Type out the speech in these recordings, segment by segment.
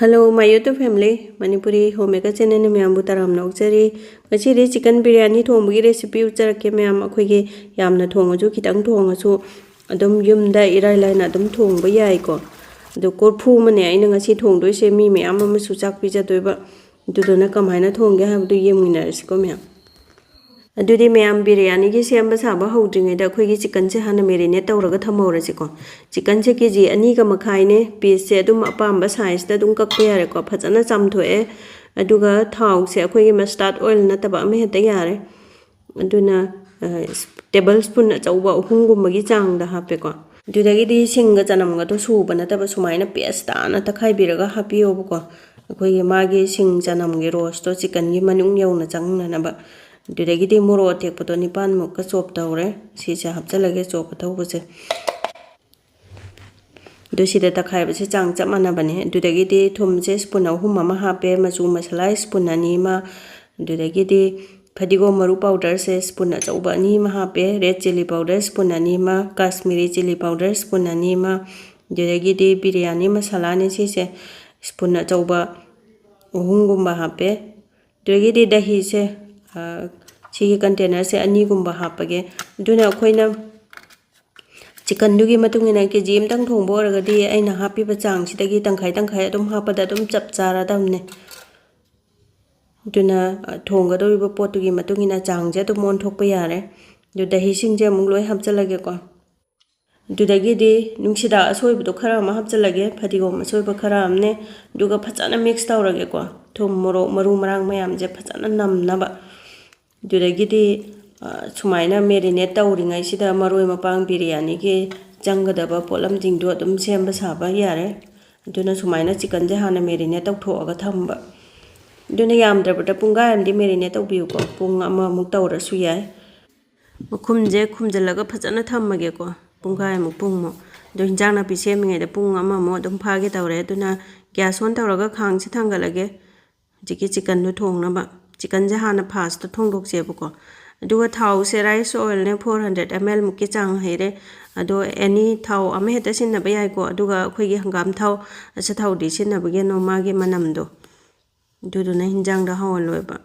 Hello, my YouTube family. Manipuri homemaker channel myam bu taram nokjari. Ngachiri chicken biryani thongbugi recipe ucharake myam akhoi yamna thongasu khitang thongasu adum yumda irai laina adum thongba yai ko. Adu korphu mane aina ngasi thongdoi se mi myam ama su chak pija doiba. Dudona kamaina thongge habdu yeminarisi ko myam. Adudi myam biryani gi sembा saba hawdringai da khoi gi chicken se hana marinate tawraga thamorasi ko chicken se kg ani ga makhai ne piece se adum apamba size da dum kakpe yare ko phajana chamthoe aduga thau se khoi gi mustard oil na taba me heta yare aduna tablespoon achauba uhungum gi chang da hape ko adudagi di singa chanam ga to suba na taba sumaina paste ta na takhai biraga hapiyo ko khoi gi magi sing chanam gi roast to chicken gi manung yauna changna na ba Dudagidi moro tek pato nipan muka chop taure si cha hapchalage chop thau bose do sida takhai base chang chamana bane dudagidi thum je spoon ahum ma hape machu masala spoon ani ma dudagidi phadigo maru powder se spoon achauba ani ma hape red chilli powder spoon ani ma Kashmiri chilli powder spoon ani ma dudagidi biryani masala ni si se spoon achauba uhungumba hape dudagidi dahi se Chiki container se ani gumba hapage duna khoina chicken dugi matungina ke jim tang thongbo ragadi aina happy ba chang sidagi tangkhai adum hapada adum chap chara damne duna thongga do ba potugi matungina chang je to mon thokpa yare du dahi sing je mung loi hapchalage ko dudagi di nungsida asoi bu khara ma hapchalage phadigom asoi ba khara amne duga phachana mix tawrage ko thum moro maru marang mayam je phachana nam na ba Dudagidi sumaina marinate tawringai sida maroi mapang biryani ki changadaba polam jingdo adum semba saba yare duna sumaina chicken je hana marinate tawthoga thamba duna yamdrabata punga amdi marinate tawbiu ko pung ama muk tawrasu yai mukhum je khumjalaga phajana thammage ko punga amuk pungmo do hinjana pi semingai da pung ama mo adum phage tawre duna gas on tawraga khang si thangalage jiki chicken no thongna ba chicken je hana fast thongdok chebko aduga thau se rice oil ne 400 ml muki chang heire ado any thau ame heta sin na bayai ko aduga khoi gi hangam thau acha thau di sin na bage no ma gi manam do dudu na hinjang da hawl loiba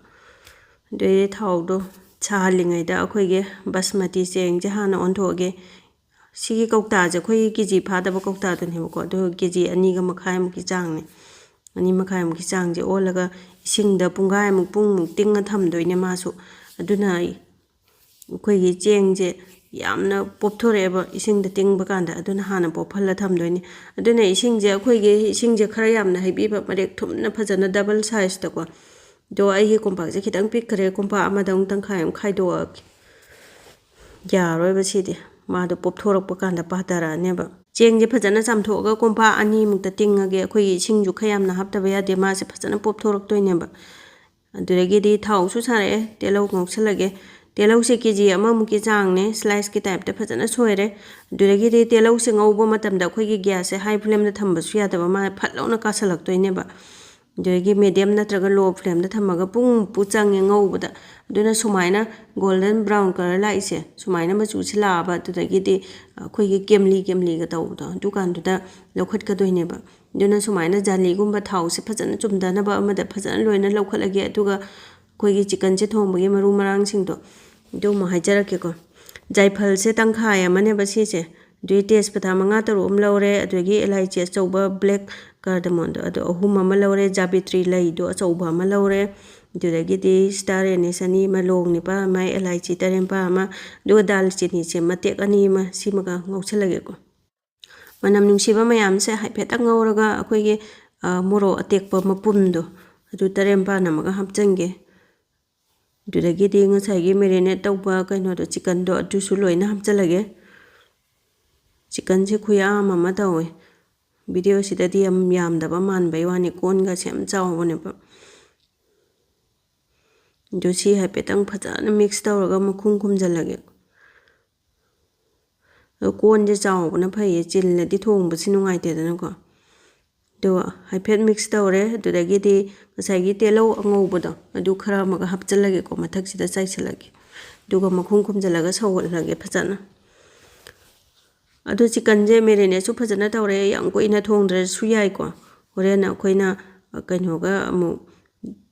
de thau do cha lingai da khoi gi basmati cheng je hana on thoge sigi kokta je khoi gi ji pha da ba kokta to ne ko do gi ji ani ga makhai muki chang ne ani makhai muki chang je olaga isingda pungai muk pung muk tinga thamdoine masu aduna khoi gi cheng je yamna popthoreba isingda tingba kanda aduna hana pophalla thamdoine aduna ising je khoi gi ising je khara yamna haibi ba marek thumna phajana double size ta ko do ai gi kompa je khitang pik kare kompa ama dang tang khai do ya roi ba si de ma do popthorok pa kanda pa tara ne ba cheng je phajana chamthoga kompa ani mukta tingage khoi singju khayam na hapta ba ya de ma se phajana popthorok toine ba aduregi di thau su sare telo ngoksalage telo se kg ama muki chang ne slice ki type ta phajana soire aduregi di telo se ngaubo matam da khoi gi gas se high flame da thamba su ya da ba ma phatlona ka salak toine ba aduregi medium natraga low flame da thamaga pung pu change ngaubo da duna sumaina golden brown color la ise sumaina machu chila ba aduregi di khoi gi kemli ga taw da dukan du da lokhat ka doine ba duna sumaina jali gumba thau se phajana chumda na ba ama da phajana loina lokhalage aduga khoi gi chicken che thongba maru marang sing do do ma hajara ke ko Jaifal se tangkhai amane ba si se dui taste patha manga tarum lore adugi elaichi chauba black cardamom do adu ahum ama lore Javitri lai do chauba ma lore dudagi di star anise ani ma long ni pa mai elaichi tarem pa ma do dal chini che matek ani ma simaga ngauchalage ko manam nungsiba mayam se haiphet angauraga akhoi gi moro atekpa mapum do adu tarem pa namaga hapchange dudagi di ngasai gi marinate tawba kaino do chicken do adu su loina hapchalage chicken se khuya mama tawe video sida di yam da ba man bai wani kon ga sem chaw bone ba do si haiphet ang phajana mix tawraga mukhum jalage kon je chaw bana phai chil la di thong bu sinungai te dana ko do haiphet mix tawre dudagi di ngasai gi telo angau bu da adu khara maga hapchalage ko mathak sida chai chalage duga mukhum jalaga sawal lage phajana adu chicken je marinate su phajana tawre yang ko ina thong dre su yai ko Horen akoina kainoga amuk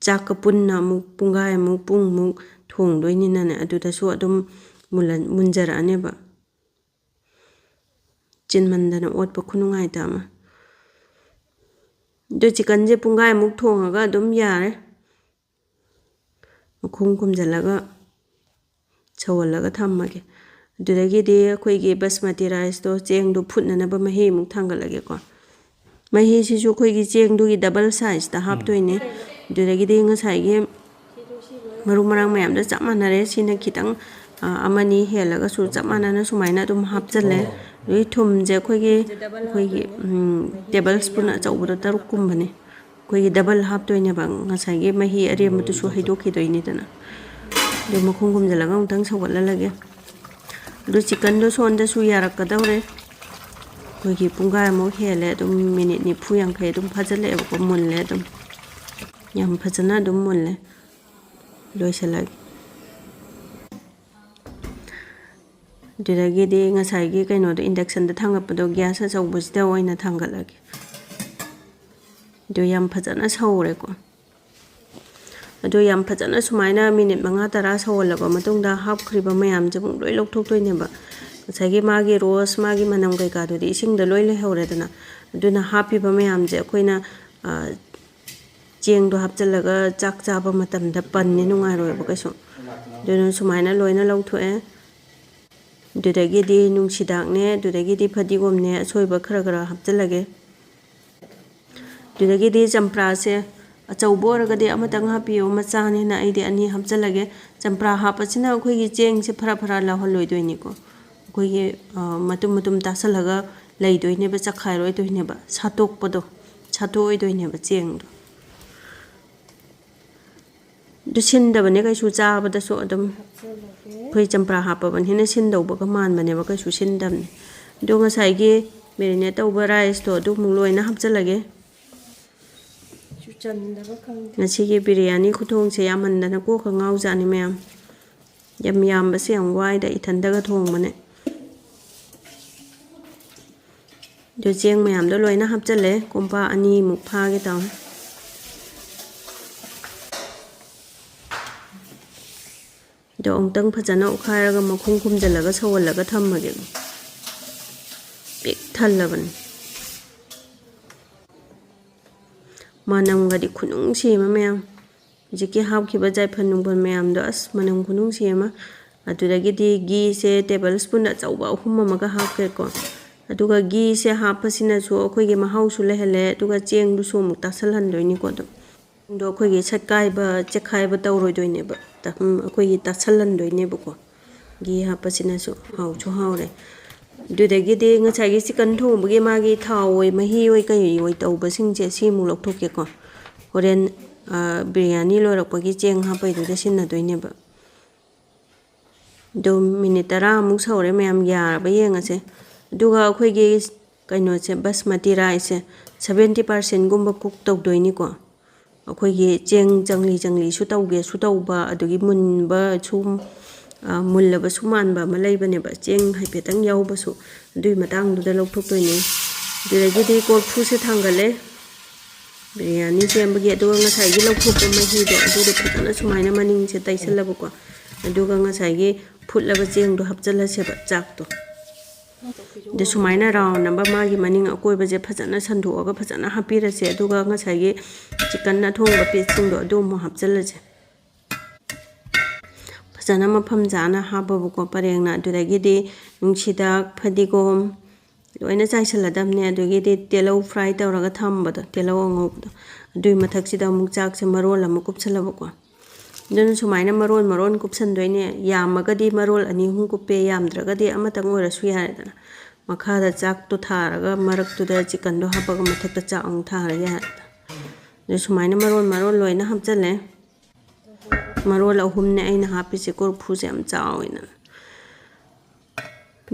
chaka punna amuk pungai amuk pung muk thong doini nane adudasu adum munjara aneba chin mandana otpa khunungai tama do chicken je pungai amuk thongaga adum yare makhum kumjalaga chawalaga thammage adudagidi akoigi basmati rice do cheng do phutnanaba mahi muk thangalage ko mahi sisu akoigi cheng do gi double size ta hap toine adudagidi ngasai marung marang mayam da chap manare sina khitang amani helaga su chap manana sumaina dum hapjale roi thum je akoigi tablespoon achaubudo taruk kumbane akoigi double hap toine bang ngasai ge mahi arematu su haidokhi doini dana do makhum kumjalaga utang sawala lage do chicken do sonda su yarakadawre akoigi pungai mo hele dum minute ni phuyang khai dum phajale ko munle dum yam phajana dum munle loisalag dudagidi ngasai gi kaino do induction da thangapado gas achawbusida oina thangalage do yam phajana sawre ko ado yam phajana sumaina minute manga tara sawalaba matungda hap khriba mayam jabung loi lokthok toineba ngasai magi rose magi manam kai ka do ising da loi le hauredana aduna happy ba mayam je koina cheng do hapjalaga chak chaba matam da panni nungai roi ba kaiso dunu sumaina loina lauthoe dudagidi nungsidak ne dudagidi phadigom ne soiba khara hapjalage dudagidi champra se achauboragadi amatang hapiyo machani na aidi ani hapjalage champra hapachina akhoi cheng se phara la holoi doini ko akhoi matum tasalaga lei doine ba chakhai roi doine ba satok podo chatoi doine ba cheng do sindabane kai su chabada so adum khoi champra hapaban hina sindauba ka manbane ba kai su sindam do ngasai gi marinate tauba rice to du muloina hapjalage ngasi gi biryani khuthong se yamandana ko ka ngau jani mayam yam ba se am wai da ithandaga thong mane do cheng mayam do loina hapjale kompa ani muk pha ge taw do ongtang phajana ukhairaga makhum khumjalaga sawalaga thammage pik thallaban manam gadi khunung sema mayam jiki hapkhiba jaifal nungban mayam do as manam khunung sema adudagi di ghee se tablespoon achauba ahum amaga hapke ko aduga ghee se hapasina su akhoi ge mahau su lehele aduga cheng du su muk tasalhan doini ko do akhoi ge sakai ba chekhai ba tawroi doine ba akhoi ge tasalhan doine ba ko ghee hapasina su haure dudagi di ngasai gi chicken thongbugi magi thawoi mahi oi kai oi tauba singje simu lokthoke ko horen biryani lorakpagi cheng hapai du da sinna doine ba do minute tara amuk saure mayam yar ba yengase duga akhoi gi kaino che basmati rice 70% gumba cook tau doini ko akhoi gi cheng jangli su tauba adugi munba chum mullaba suman ba malai bane ba cheng haipetang yauba su dui matang du da lokthok toini diragidi ko phuse thangale biryani sembagi aduga ngasai gi lokthok ba mahi do aduga phutana sumaina maning se taisalaba ko aduga ngasai gi phutlaba cheng do hapjala se ba chak to de sumaina round number magi maning akoi ba je phajana sandhoga phajana hapira se aduga ngasai gi chicken na thongba peching do adu mo hapjala je phajana mafam jana hababu ko parengna adudagidi nungsidak phadigom loina chaisaladamne adugidi telau fry tawraga thambado telau angobdo adui mathak sida muk chak se marol amuk kupsalaba ko dun sumaina maron kupsan doine yamagadi marol ani hum kuppe yamdragadi amatang orasu yaredana makhada chak to tharaga marak tu da chicken do hapaga mathak ta cha ang thara ya de sumaina marol loina hapjale marol ahum ne aina hapi se kor phuse am chawina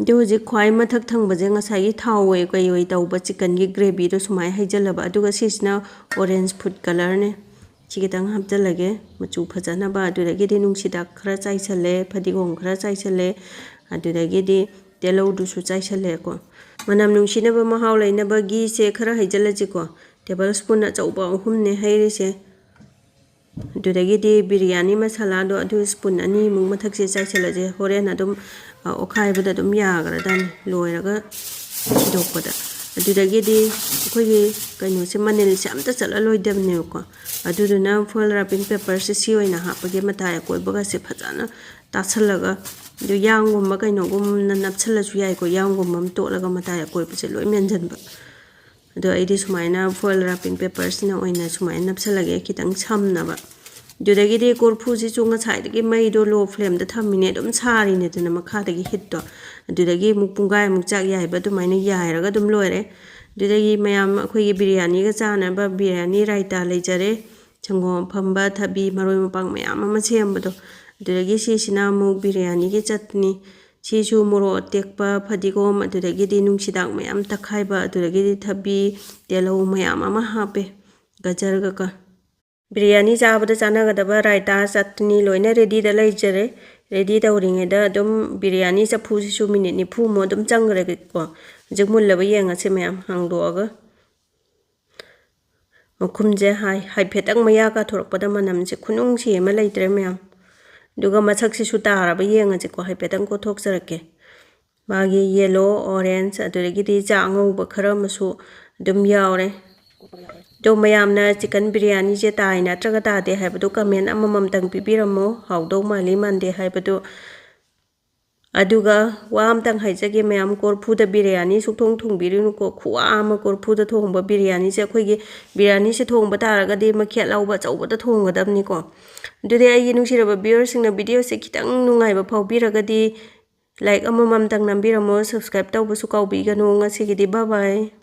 do ji khwai mathak thangba je ngasai gi thawoi kai tauba chicken gi gravy do sumai haijalaba aduga sisna orange food color ne chigitang hapjalage machu phajana ba aduragi di nungsida khara chaisale phadigom khara chaisale aduragi di telau du su chaisale ko manam nungsina ba mahau laina ba gi se khara haijalaji ko tablespoon achauba ahumne heirise adudagidi biryani masala do adu spoon ani mung mathakse chaichalaje horen adum okhaibada adum yagradan loiraga dokpada adudagidi akhoi kaino se manel se amta chala loidamne ko aduduna foil wrapping paper se si oina hapage mataya koibaga se phajana tasalaga do yangum kaino gum napchala su yai ko yangum mam tolaga mataya koibse loi menjanba do aidi sumaina foil wrapping papers na oina sumaina napchalage kitang chamnaba dudagidi korphu si chunga chaidagi mai do low flame da thamine dum chari ne dana makhadagi hit do dudagi mukpungai mukchak yai ba du maina yai raga dum loire dudagi mayam akhoi gi biryani ga chana ba biryani raita leijare changom phamba thabi maroi mapang mayam ama chemba do dudagi si sina mu biryani gi chutney si chu moro tekpa phadigom dudagi di nungsidak mayam takhai ba dudagi di thabi telo mayam ama hape gajar ga ka biryani chabada chanagadaba raita chutney loina ready da leijare ready tawringe da dum biryani chapu su minute ni phu mo dum changre ko jigmul laba yenga se mayam hangdo aga okhumje hai phetang maya ka thorakpada manam se khunung si ema leitre mayam duga masak si su taraba yenga je ko hai phetang ko thoksarake magi yellow orange aduregi di changau ba khara masu dum yaure do mayamna chicken biryani je tai na traga ta de haibadu comment amamam tang pipiramo haudo mali mande haibadu aduga wam tang haijage mayam korphu da biryani sukthong thongbirinu ko khuwa ama korphu da thongba biryani se khoigi biryani se thongba taraga de makhet lauba chauba da thonggadamni ko dude ai nungsiraba viewers singna video se kitang nungai ba phawbiraga di like amamam tang nambiramo subscribe tawba su kawbi ganu ngasi gidi bye bye